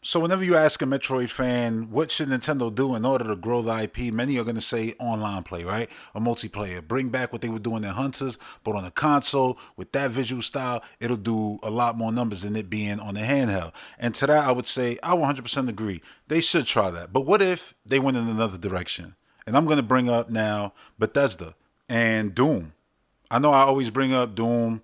So whenever you ask a Metroid fan, what should Nintendo do in order to grow the IP, many are going to say online play, right? Or multiplayer. Bring back what they were doing in Hunters, but on a console with that visual style, it'll do a lot more numbers than it being on the handheld. And to that, I would say I 100% agree. They should try that. But what if they went in another direction? And I'm going to bring up now Bethesda and Doom. I know I always bring up Doom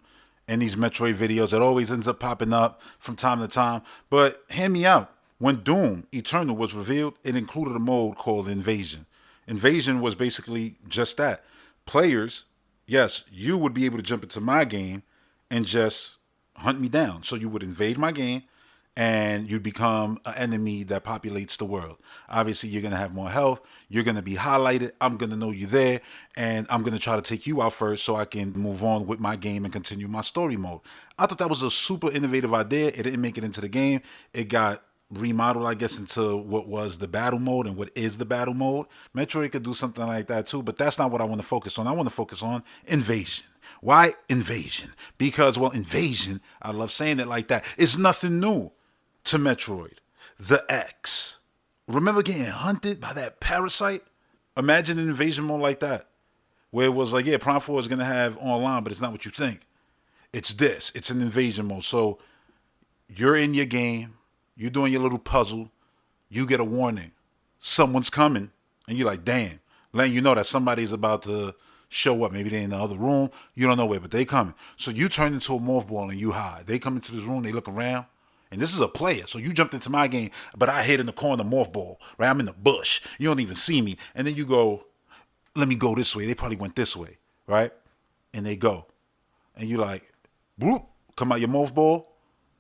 in these Metroid videos. It always ends up popping up from time to time. But hear me out. When Doom Eternal was revealed, it included a mode called Invasion. Invasion was basically just that. Players, yes, you would be able to jump into my game and just hunt me down. So you would invade my game and you become an enemy that populates the world. Obviously, you're going to have more health. You're going to be highlighted. I'm going to know you're there. And I'm going to try to take you out first so I can move on with my game and continue my story mode. I thought that was a super innovative idea. It didn't make it into the game. It got remodeled, I guess, into what was the battle mode and what is the battle mode. Metroid could do something like that too, but that's not what I want to focus on. I want to focus on invasion. Why invasion? Because, well, invasion, I love saying it like that, is nothing new to Metroid. The X. Remember getting hunted by that parasite? Imagine an invasion mode like that, where it was like, yeah, Prime 4 is going to have online, but it's not what you think. It's this. It's an invasion mode. So you're in your game, you're doing your little puzzle, you get a warning. Someone's coming, and you're like, damn, letting you know that somebody's about to show up. Maybe they're in the other room. You don't know where, but they coming. So you turn into a mothball and you hide. They come into this room, they look around, and this is a player. So you jumped into my game, but I hid in the corner mothball, right? I'm in the bush. You don't even see me. And then you go, let me go this way. They probably went this way, right? And they go. And you like, whoop, come out your mothball,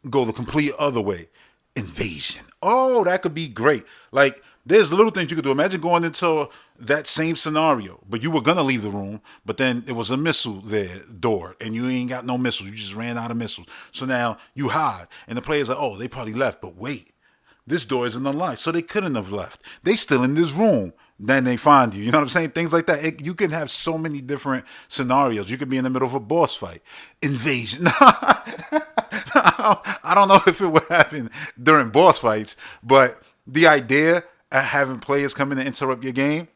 go the complete other way. Invasion. Oh, that could be great. Like, there's little things you could do. Imagine going into that same scenario, but you were gonna leave the room, but then there was a missile there, door, and you ain't got no missiles. You just ran out of missiles. So now you hide, and the players are, oh, they probably left, but wait, this door isn't unlocked, so they couldn't have left. They still in this room. Then they find you. You know what I'm saying? Things like that. You can have so many different scenarios. You could be in the middle of a boss fight. Invasion. I don't know if it would happen during boss fights, but the idea of having players come in and interrupt your game,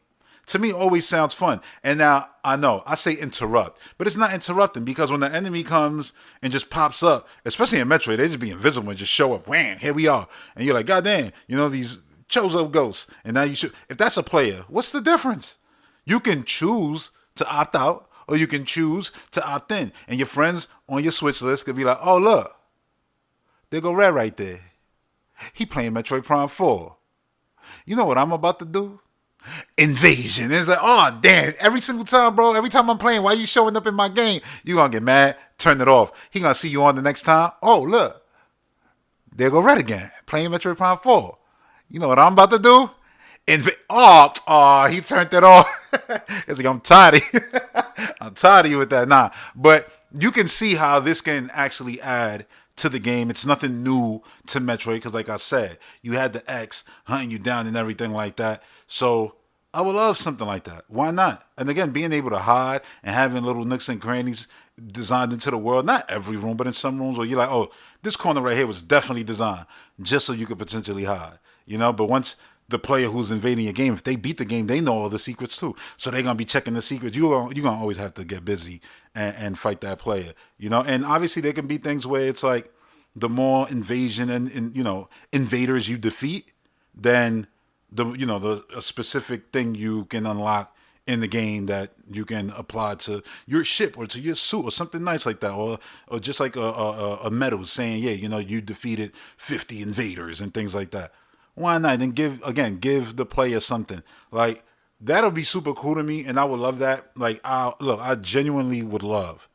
to me, always sounds fun. And now, I know, I say interrupt, but it's not interrupting because when the enemy comes and just pops up, especially in Metroid, they just be invisible and just show up. Wham, here we are. And you're like, God damn, these Chozo ghosts. And now you should, if that's a player, what's the difference? You can choose to opt out or you can choose to opt in. And your friends on your Switch list could be like, oh, look, there go Red right there. He playing Metroid Prime 4. You know what I'm about to do? Invasion. It's like, oh, damn. Every single time, bro, every time I'm playing, why you showing up in my game? You going to get mad, turn it off. He going to see you on the next time. Oh, look. There go Red again, playing Metroid Prime 4. You know what I'm about to do? He turned it off. It's like, I'm tired of you. I'm tired of you with that. Nah. But you can see how this can actually add to the game. It's nothing new to Metroid because, like I said, you had the X hunting you down and everything like that. So I would love something like that. Why not? And again, being able to hide and having little nooks and crannies designed into the world. Not every room, but in some rooms where you're like, oh, this corner right here was definitely designed just so you could potentially hide. But once the player who's invading your game, if they beat the game, they know all the secrets too. So they're gonna be checking the secrets. You're gonna always have to get busy and fight that player. And obviously there can be things where it's like the more invasion and invaders you defeat, then the a specific thing you can unlock in the game that you can apply to your ship or to your suit or something nice like that, or just like a medal saying, yeah, you defeated 50 invaders and things like that. Why not? Then give the player something like that'll be super cool to me, and I would love that. Like, I genuinely would love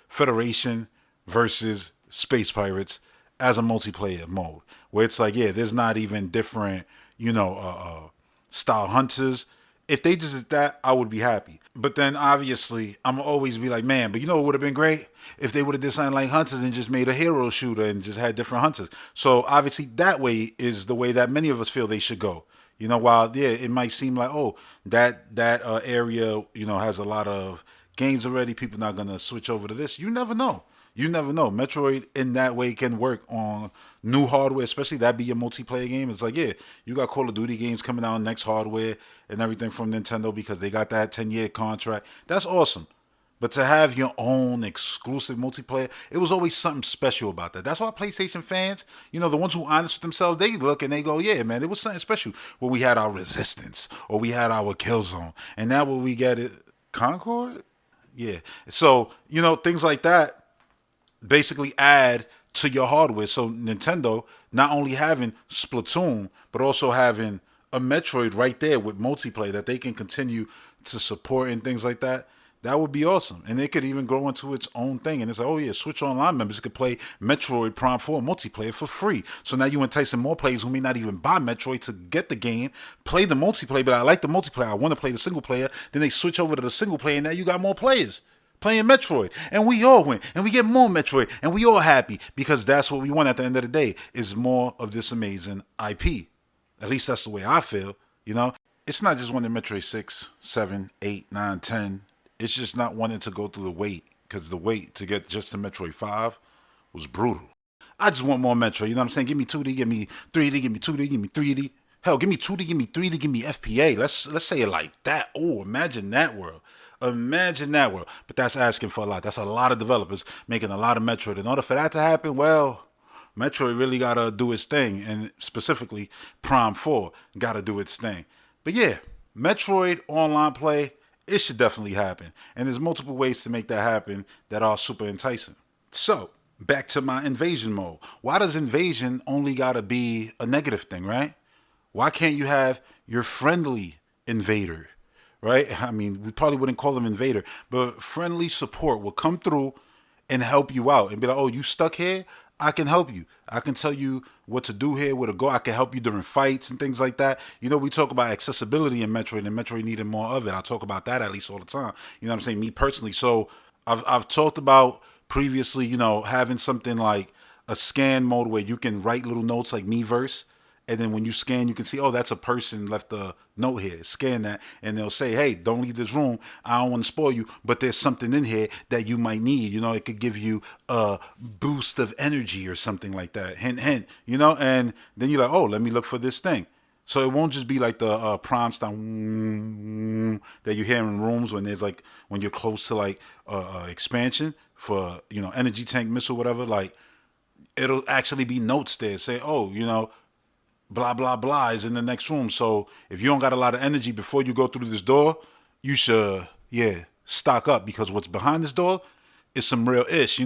Federation versus Space Pirates as a multiplayer mode, where it's like, yeah, there's not even different, style hunters. If they just did that, I would be happy. But then obviously, I'm always be like, man, but it would have been great if they would have did something like Hunters and just made a hero shooter and just had different hunters. So obviously, that way is the way that many of us feel they should go. While yeah, it might seem like, oh, that area has a lot of games already. People not gonna switch over to this. You never know. You never know. Metroid in that way can work on new hardware, especially that be your multiplayer game. It's like, yeah, you got Call of Duty games coming out on next hardware and everything from Nintendo because they got that 10-year contract. That's awesome. But to have your own exclusive multiplayer, it was always something special about that. That's why PlayStation fans, the ones who honest with themselves, they look and they go, yeah, man, it was something special when we had our Resistance or we had our Killzone. And now when we get it, Concord? Yeah. So, things like that basically add to your hardware. So Nintendo not only having Splatoon, but also having a Metroid right there with multiplayer that they can continue to support and things like that. That would be awesome. And it could even grow into its own thing. And it's like, oh yeah, Switch Online members could play Metroid Prime 4 multiplayer for free. So now you enticing more players who may not even buy Metroid to get the game, play the multiplayer, but I like the multiplayer. I want to play the single player. Then they switch over to the single player and now you got more players playing Metroid, and we all win, and we get more Metroid, and we all happy because that's what we want at the end of the day is more of this amazing IP. At least that's the way I feel. It's not just wanting Metroid 6, 7, 8, 9, 10. It's just not wanting to go through the wait because the wait to get just to Metroid 5 was brutal. I just want more Metroid. You know what I'm saying? Give me 2D, give me 3D, give me 2D, give me 3D. Hell, give me 2D, give me 3D, give me FPA. Let's say it like that. Oh, imagine that world. Imagine that world. But that's asking for a lot. That's a lot of developers making a lot of Metroid. In order for that to happen, well, Metroid really got to do its thing. And specifically, Prime 4 got to do its thing. But yeah, Metroid online play, it should definitely happen. And there's multiple ways to make that happen that are super enticing. So, back to my invasion mode. Why does invasion only got to be a negative thing, right? Why can't you have your friendly invader? Right? I mean, we probably wouldn't call them invader, but friendly support will come through and help you out and be like, oh, you stuck here? I can help you. I can tell you what to do here, where to go. I can help you during fights and things like that. We talk about accessibility in Metroid and Metroid needed more of it. I talk about that at least all the time. You know what I'm saying? Me personally. So I've talked about previously, having something like a scan mode where you can write little notes like Miiverse. And then when you scan, you can see, oh, that's a person left a note here. Scan that, and they'll say, hey, don't leave this room. I don't want to spoil you, but there's something in here that you might need. It could give you a boost of energy or something like that. Hint, hint, and then you're like, oh, let me look for this thing. So it won't just be like the prime sound that you hear in rooms when you're close to like expansion for, energy tank missile, whatever. Like, it'll actually be notes there saying, oh, blah, blah, blah is in the next room. So if you don't got a lot of energy before you go through this door, you should, stock up because what's behind this door is some real ish,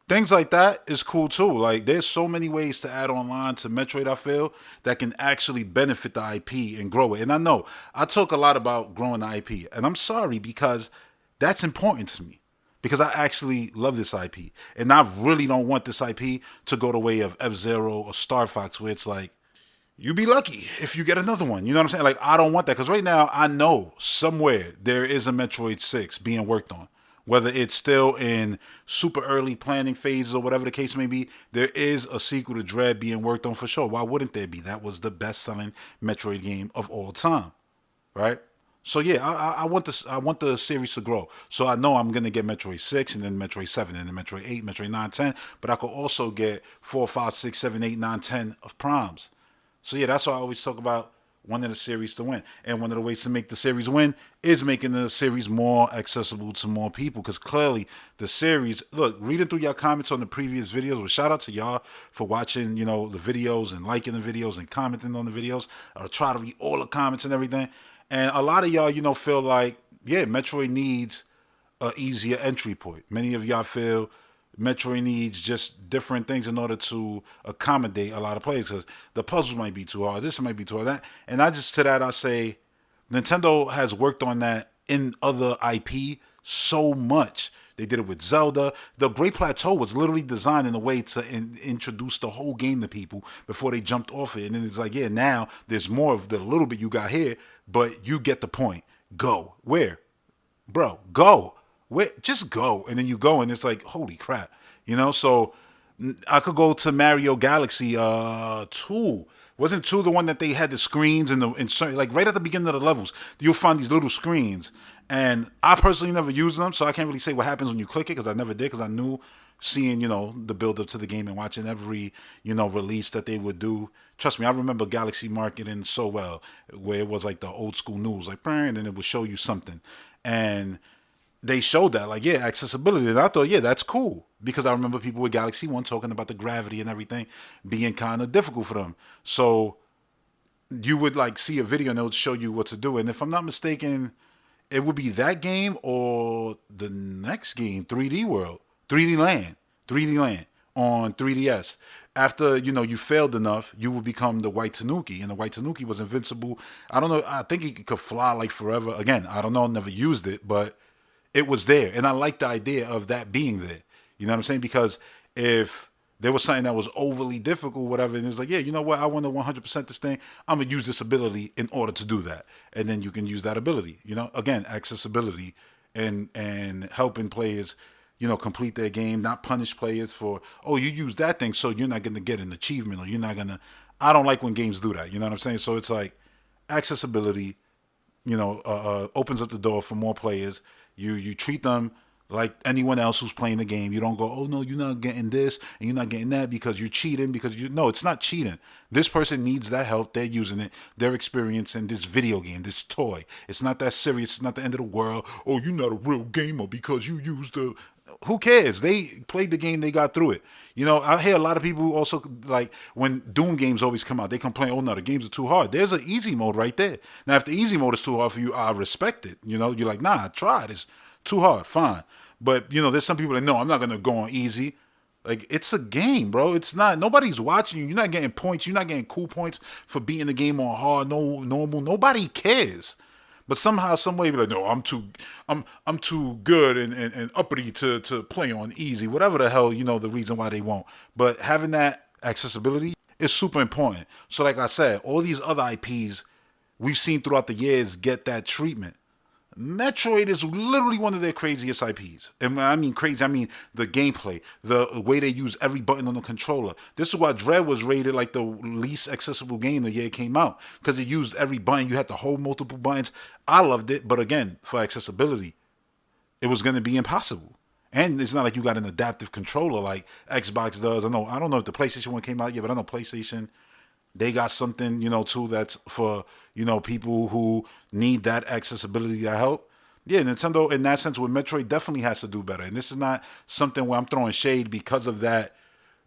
Things like that is cool too. Like there's so many ways to add online to Metroid, I feel, that can actually benefit the IP and grow it. And I know I talk a lot about growing the IP, and I'm sorry because that's important to me. Because I actually love this IP. And I really don't want this IP to go the way of F-Zero or Star Fox, where it's like, you be lucky if you get another one. You know what I'm saying? Like, I don't want that. Because right now, I know somewhere there is a Metroid 6 being worked on. Whether it's still in super early planning phases or whatever the case may be, there is a sequel to Dread being worked on for sure. Why wouldn't there be? That was the best-selling Metroid game of all time, right? So yeah, I want this. I want the series to grow. So I know I'm gonna get Metroid 6 and then Metroid 7 and then Metroid 8, Metroid 9, 10. But I could also get 4, 5, 6, 7, 8, 9, 10 of Primes. So yeah, that's why I always talk about wanting the series to win. And one of the ways to make the series win is making the series more accessible to more people. Because clearly the series, look, reading through your comments on the previous videos, well, shout out to y'all for watching, the videos and liking the videos and commenting on the videos. I try to read all the comments and everything. And a lot of y'all, feel like, yeah, Metroid needs a easier entry point. Many of y'all feel Metroid needs just different things in order to accommodate a lot of players because the puzzles might be too hard, this might be too hard, that. And to that I say Nintendo has worked on that in other IP so much. They did it with Zelda. The Great Plateau was literally designed in a way to introduce the whole game to people before they jumped off it. And then it's like, yeah, now there's more of the little bit you got here, but you get the point. Go. Where? Bro, go. Where? Just go. And then you go and it's like, holy crap. So I could go to Mario Galaxy 2. Wasn't 2 the one that they had the screens and like right at the beginning of the levels, you'll find these little screens. And I personally never used them, so I can't really say what happens when you click it because I never did because I knew seeing, the build up to the game and watching every, release that they would do. Trust me, I remember Galaxy marketing so well, where it was like the old school news, like, and it would show you something. And they showed that, like, yeah, accessibility. And I thought, yeah, that's cool. Because I remember people with Galaxy 1 talking about the gravity and everything being kind of difficult for them. So you would like see a video and it would show you what to do. And if I'm not mistaken, it would be that game or the next game, 3D World, 3D Land, 3D Land on 3DS. After you failed enough, you would become the White Tanuki, and the White Tanuki was invincible. I don't know. I think he could fly like forever. Again, I don't know. Never used it, but it was there, and I like the idea of that being there. You know what I'm saying? Because if there was something that was overly difficult, whatever, and it's like, yeah, you know what? I want to 100% this thing. I'm gonna use this ability in order to do that, and then you can use that ability. Again, accessibility and helping players, complete their game, not punish players for, oh, you use that thing, so you're not gonna get an achievement, or you're not gonna. I don't like when games do that. You know what I'm saying? So it's like accessibility, opens up the door for more players. You treat them like anyone else who's playing the game. You don't go, oh no, you're not getting this and you're not getting that because you're cheating. Because no, it's not cheating. This person needs that help. They're using it. They're experiencing this video game, this toy. It's not that serious. It's not the end of the world. Oh, you're not a real gamer because you used the. Who cares? They played the game, they got through it. I hear a lot of people who also, like, when Doom games always come out, they complain, oh no, the games are too hard. There's an easy mode right there. Now, if the easy mode is too hard for you, I respect it. You're like, nah, try it. It's too hard, fine. But, there's some people that, no, I'm not going to go on easy. Like, it's a game, bro. It's not, nobody's watching you. You're not getting points. You're not getting cool points for beating the game on hard, no normal. Nobody cares. But somehow, some way, be like, no, I'm too good and uppity to play on easy. Whatever the hell, the reason why they won't. But having that accessibility is super important. So, like I said, all these other IPs we've seen throughout the years get that treatment. Metroid is literally one of their craziest IPs. And when I mean crazy, I mean the gameplay, the way they use every button on the controller. This is why Dread was rated like the least accessible game the year it came out, because it used every button. You had to hold multiple buttons. I loved it, but again, for accessibility, it was going to be impossible. And it's not like you got an adaptive controller like Xbox does. I don't know if the PlayStation one came out yet, but I know PlayStation, they got something, too, that's for, people who need that accessibility to help. Yeah, Nintendo, in that sense, with Metroid, definitely has to do better. And this is not something where I'm throwing shade because of that,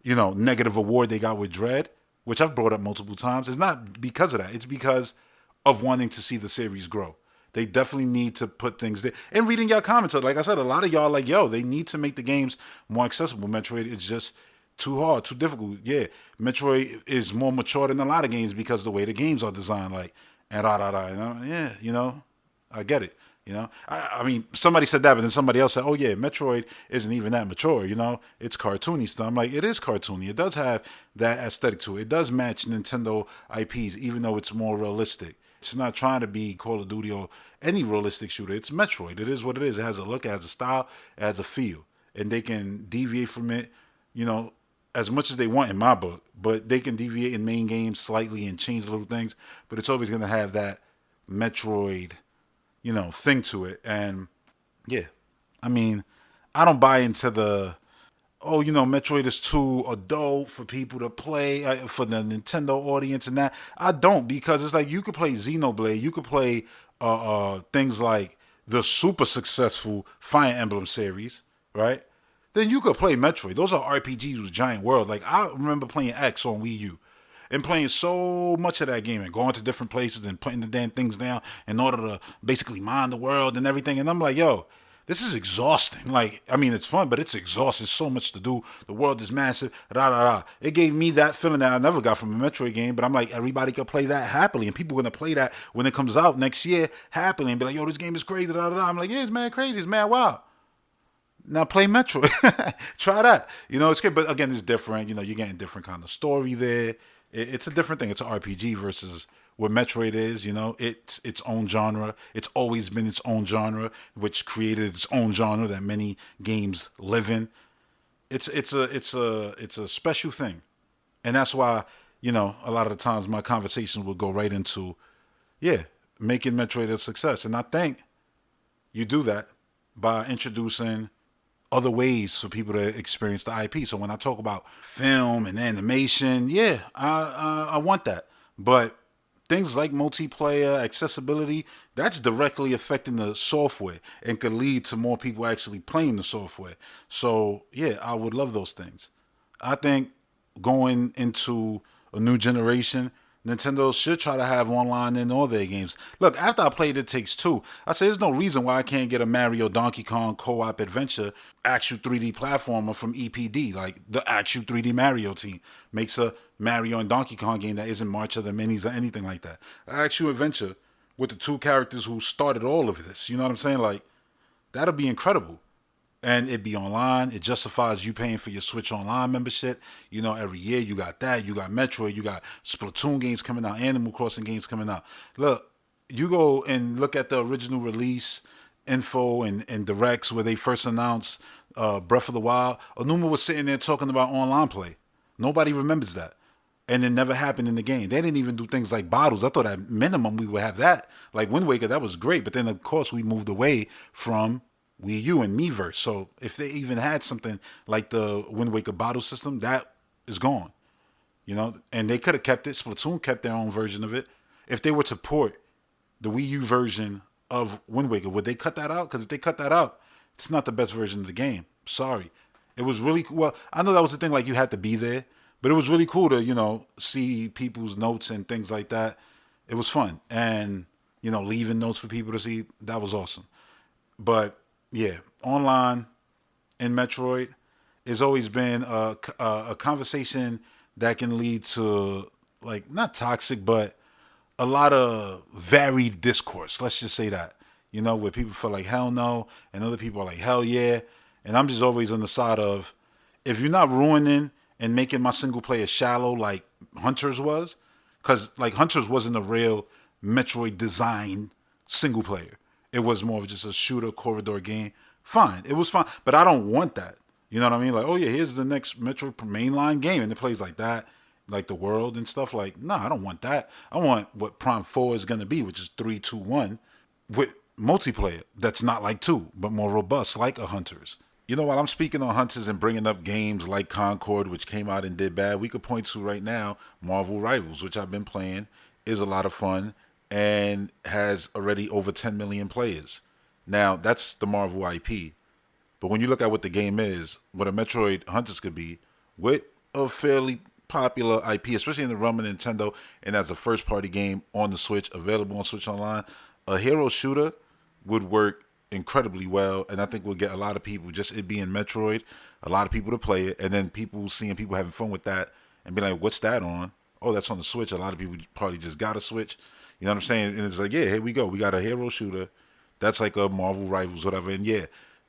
negative award they got with Dread, which I've brought up multiple times. It's not because of that. It's because of wanting to see the series grow. They definitely need to put things there. And reading y'all comments, like I said, a lot of y'all like, yo, they need to make the games more accessible. Metroid is just too hard, too difficult. Yeah, Metroid is more mature than a lot of games because the way the games are designed, like, and yeah, I get it. I mean, somebody said that, but then somebody else said, oh yeah, Metroid isn't even that mature. It's cartoony stuff. I'm like, it is cartoony. It does have that aesthetic to it. It does match Nintendo IPs, even though it's more realistic. It's not trying to be Call of Duty or any realistic shooter. It's Metroid. It is what it is. It has a look, it has a style, it has a feel, and they can deviate from it, as much as they want in my book, but they can deviate in main games slightly and change little things, but it's always going to have that Metroid, thing to it. And yeah, I mean, I don't buy into the, oh, Metroid is too adult for people to play, for the Nintendo audience and that. I don't, because it's like you could play Xenoblade, you could play things like the super successful Fire Emblem series, right? Then you could play Metroid. Those are RPGs with giant worlds. Like, I remember playing X on Wii U and playing so much of that game and going to different places and putting the damn things down in order to basically mine the world and everything. And I'm like, yo, this is exhausting. Like, I mean, it's fun, but it's exhausting. So much to do. The world is massive. Rah, rah, rah. It gave me that feeling that I never got from a Metroid game, but I'm like, everybody could play that happily. And people are going to play that when it comes out next year happily and be like, yo, this game is crazy. Rah, rah, rah. I'm like, yeah, it's mad crazy. It's mad wild. Now play Metroid. Try that. It's good. But again, it's different. You're getting different kind of story there. It's a different thing. It's an RPG versus what Metroid is. It's its own genre. It's always been its own genre, which created its own genre that many games live in. It's a special thing. And that's why, a lot of the times my conversations will go right into, yeah, making Metroid a success. And I think you do that by introducing other ways for people to experience the IP. So when I talk about film and animation, yeah, I want that. But things like multiplayer, accessibility, that's directly affecting the software and could lead to more people actually playing the software. So yeah, I would love those things. I think going into a new generation, Nintendo should try to have online in all their games. Look, after I played It Takes Two, I say there's no reason why I can't get a Mario Donkey Kong co-op adventure actual 3D platformer from EPD. Like the actual 3D Mario team makes a Mario and Donkey Kong game that isn't March of the Minis or anything like that. An actual adventure with the two characters who started all of this. You know what I'm saying? Like, that'll be incredible. And it be online. It justifies you paying for your Switch Online membership. You know, every year you got that. You got Metroid. You got Splatoon games coming out. Animal Crossing games coming out. Look, you go and look at the original release info and directs where they first announced Breath of the Wild. Onuma was sitting there talking about online play. Nobody remembers that. And it never happened in the game. They didn't even do things like bottles. I thought at minimum we would have that. Like Wind Waker, that was great. But then, of course, we moved away from Wii U and Miiverse. So if they even had something like the Wind Waker bottle system, that is gone. You know, and they could have kept it. Splatoon kept their own version of it. If they were to port the Wii U version of Wind Waker, would they cut that out? Because if they cut that out, it's not the best version of the game. Sorry. It was really cool. Well, I know that was the thing, like you had to be there, but it was really cool to, see people's notes and things like that. It was fun. And, leaving notes for people to see, that was awesome. But yeah, online in Metroid, it's always been a conversation that can lead to, like, not toxic, but a lot of varied discourse. Let's just say that. Where people feel like hell no, and other people are like hell yeah. And I'm just always on the side of, if you're not ruining and making my single player shallow like Hunters was, because like Hunters wasn't a real Metroid design single player. It was more of just a shooter corridor game. Fine, it was fine, but I don't want that. You know what I mean? Like, oh yeah, here's the next Metroid mainline game, and it plays like that, like the world and stuff. Like, no, I don't want that. I want what Prime 4 is gonna be, which is 3-2-1, with multiplayer that's not like 2, but more robust, like a Hunters. While I'm speaking on Hunters and bringing up games like Concord, which came out and did bad, we could point to right now Marvel Rivals, which I've been playing, is a lot of fun and has already over 10 million players. Now, that's the Marvel IP. But when you look at what the game is, what a Metroid Hunters could be, with a fairly popular IP, especially in the realm of Nintendo, and as a first-party game on the Switch, available on Switch Online, a hero shooter would work incredibly well, and I think we'll get a lot of people, just it being Metroid, a lot of people to play it, and then people seeing people having fun with that and be like, what's that on? Oh, that's on the Switch. A lot of people probably just got a Switch. You know what I'm saying? And it's like, yeah, here we go. We got a hero shooter. That's like a Marvel Rivals, whatever. And yeah,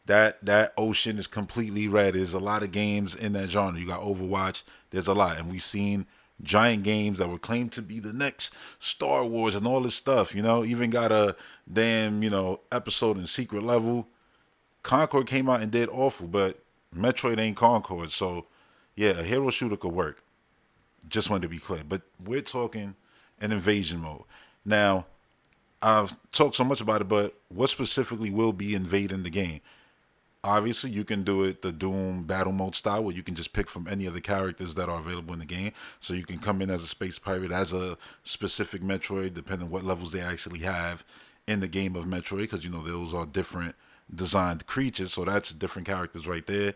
that ocean is completely red. There's a lot of games in that genre. You got Overwatch. There's a lot. And we've seen giant games that were claimed to be the next Star Wars and all this stuff. Even got a damn, episode in Secret Level. Concord came out and did awful, but Metroid ain't Concord. So yeah, a hero shooter could work. Just wanted to be clear. But we're talking an invasion mode. Now, I've talked so much about it, but what specifically will be invading the game? Obviously, you can do it the Doom battle mode style, where you can just pick from any of the characters that are available in the game. So you can come in as a space pirate, as a specific Metroid, depending on what levels they actually have in the game of Metroid, because, those are different designed creatures. So that's different characters right there.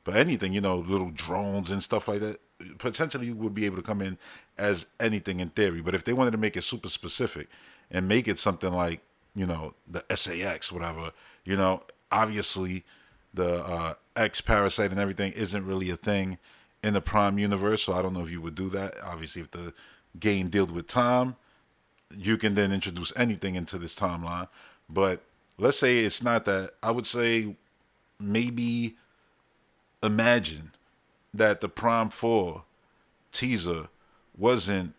But anything, little drones and stuff like that, potentially you would be able to come in as anything in theory. But if they wanted to make it super specific and make it something like, the SAX, whatever, obviously the X Parasite and everything isn't really a thing in the Prime universe. So I don't know if you would do that. Obviously, if the game deals with time, you can then introduce anything into this timeline. But let's say it's not that. I would say maybe imagine that the Prime 4 teaser wasn't,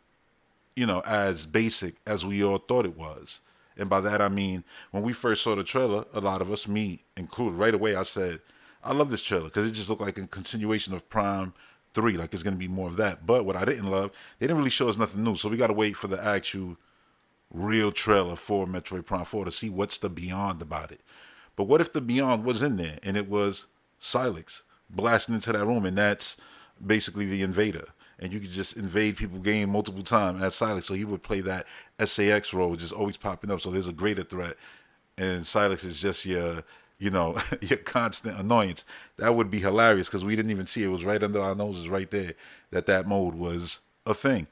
as basic as we all thought it was. And by that I mean, when we first saw the trailer, a lot of us, me included, right away I said, I love this trailer because it just looked like a continuation of Prime 3, like it's going to be more of that. But what I didn't love, they didn't really show us nothing new. So we got to wait for the actual real trailer for Metroid Prime 4 to see what's the beyond about it. But what if the beyond was in there and it was Silex blasting into that room, and that's basically the invader. And you could just invade people game multiple times as Silex. So he would play that SAX role, just always popping up. So there's a greater threat, and Silex is just your, your constant annoyance. That would be hilarious because we didn't even see it. It was right under our noses, right there, that mode was a thing.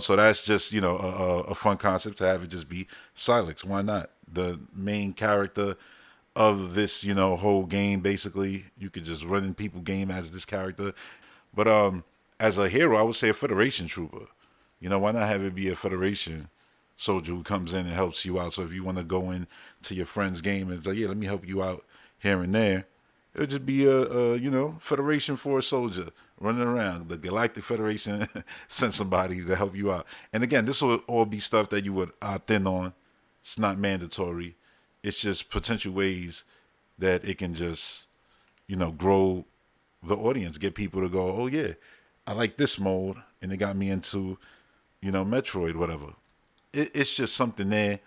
So that's just a fun concept to have it just be Silex. Why not? The main character of this whole game, basically, you could just run in people game as this character. But as a hero, I would say a Federation trooper. Why not have it be a Federation soldier who comes in and helps you out? So if you want to go in to your friend's game and it's like, yeah, let me help you out here and there, it would just be a Federation Force soldier running around. The Galactic Federation sent somebody to help you out. And again, this will all be stuff that you would opt in on. It's not mandatory. It's just potential ways that it can just, grow the audience, get people to go, oh yeah, I like this mode, and it got me into, Metroid, whatever. It's just something there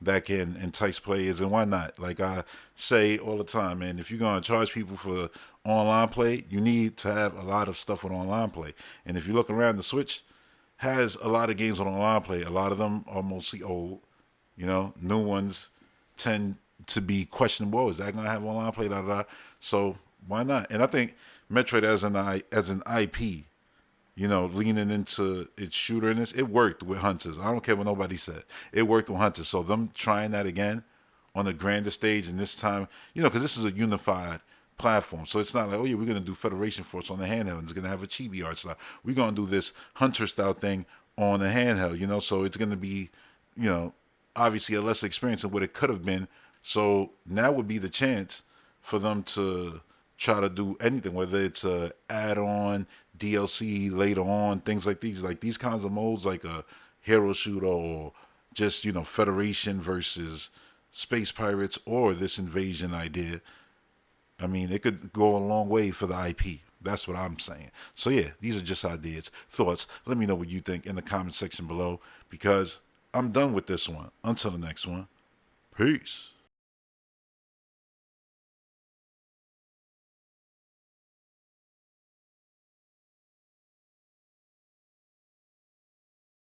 that can entice players, and why not? Like I say all the time, man, if you're gonna charge people for online play, you need to have a lot of stuff with online play. And if you look around, the Switch has a lot of games with online play. A lot of them are mostly old. New ones tend to be questionable. Is that gonna have online play? Da, da, da. So why not? And I think Metroid as an IP, leaning into its shooterness, it worked with Hunters. I don't care what nobody said. It worked with Hunters. So them trying that again on a grander stage, and this time, because this is a unified platform. So it's not like, oh yeah, we're gonna do Federation Force on the handheld, and it's gonna have a chibi art style. We're gonna do this Hunter style thing on the handheld, so it's gonna be, obviously a lesser experience than what it could have been. So now would be the chance for them to try to do anything, whether it's a add-on, DLC later on, things like these kinds of modes, like a hero shooter or just Federation versus space pirates or this invasion idea. I mean, it could go a long way for the IP. That's what I'm saying. So yeah, these are just ideas, thoughts. Let me know what you think in the comment section below, because I'm done with this one. Until the next one, peace.